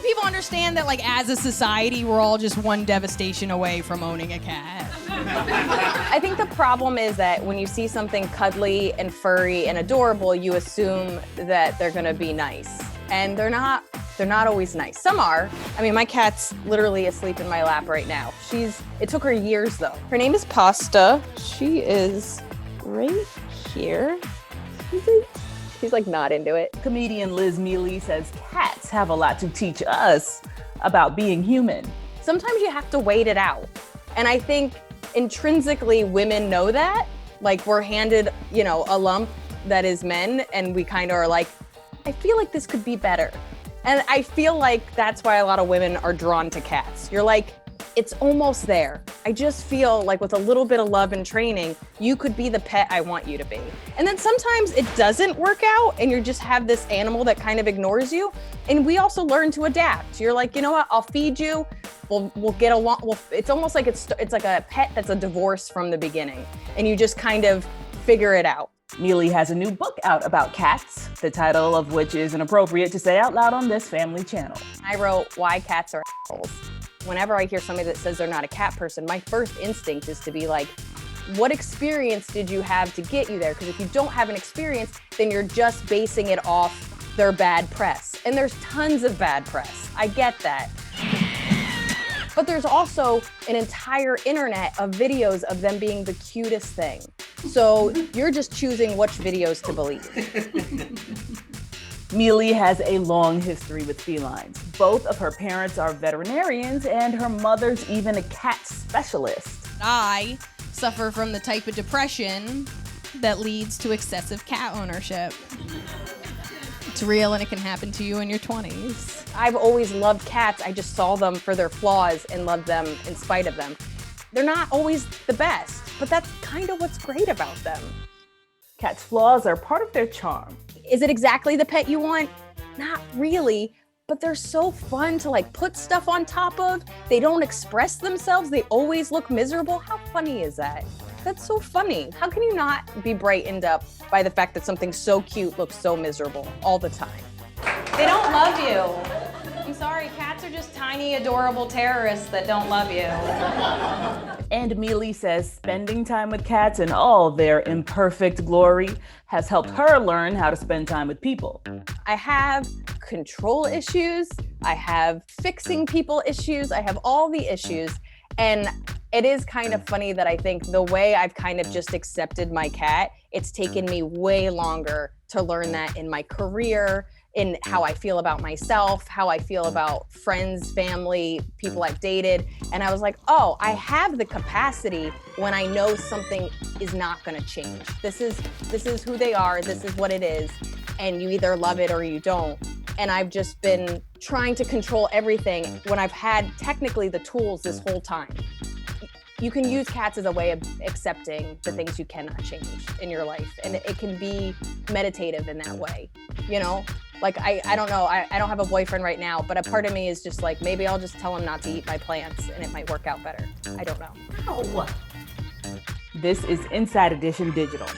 people understand that, like, as a society, we're all just one devastation away from owning a cat. I think the problem is that when you see something cuddly and furry and adorable, you assume that they're gonna be nice. And they're not always nice. Some are. I mean, my cat's literally asleep in my lap right now. It took her years though. Her name is Pasta. She is right here. She's like not into it. Comedian Liz Miele says cats have a lot to teach us about being human. Sometimes you have to wait it out. And I think intrinsically women know that. Like we're handed, a lump that is men and we kind of are like, I feel like this could be better. And I feel like that's why a lot of women are drawn to cats. You're like, it's almost there. I just feel like with a little bit of love and training, you could be the pet I want you to be. And then sometimes it doesn't work out and you just have this animal that kind of ignores you. And we also learn to adapt. You're like, you know what, I'll feed you. We'll get along. It's almost like it's like a pet that's a divorce from the beginning. And you just kind of figure it out. Miele has a new book out about cats, the title of which is inappropriate to say out loud on this family channel. I wrote, Why Cats Are Assholes. Whenever I hear somebody that says they're not a cat person, my first instinct is to be like, what experience did you have to get you there? Because if you don't have an experience, then you're just basing it off their bad press. And there's tons of bad press. I get that. But there's also an entire internet of videos of them being the cutest thing. So you're just choosing which videos to believe. Miele has a long history with felines. Both of her parents are veterinarians and her mother's even a cat specialist. I suffer from the type of depression that leads to excessive cat ownership. It's real and it can happen to you in your 20s. I've always loved cats. I just saw them for their flaws and loved them in spite of them. They're not always the best, but that's kind of what's great about them. Cats' flaws are part of their charm. Is it exactly the pet you want? Not really, but they're so fun to like put stuff on top of. They don't express themselves. They always look miserable. How funny is that? That's so funny. How can you not be brightened up by the fact that something so cute looks so miserable all the time? They don't love you. I'm sorry, cats are just tiny, adorable terrorists that don't love you. And Miele says spending time with cats in all their imperfect glory has helped her learn how to spend time with people. I have control issues. I have fixing people issues. I have all the issues. And it is kind of funny that I think the way I've kind of just accepted my cat, it's taken me way longer to learn that in my career, in how I feel about myself, how I feel about friends, family, people I've dated. And I was like, oh, I have the capacity when I know something is not gonna change. This is who they are, this is what it is, and you either love it or you don't. And I've just been trying to control everything when I've had technically the tools this whole time. You can use cats as a way of accepting the things you cannot change in your life. And it can be meditative in that way, Like, I don't know, I don't have a boyfriend right now, but a part of me is just like, maybe I'll just tell him not to eat my plants and it might work out better. I don't know. This is Inside Edition Digital.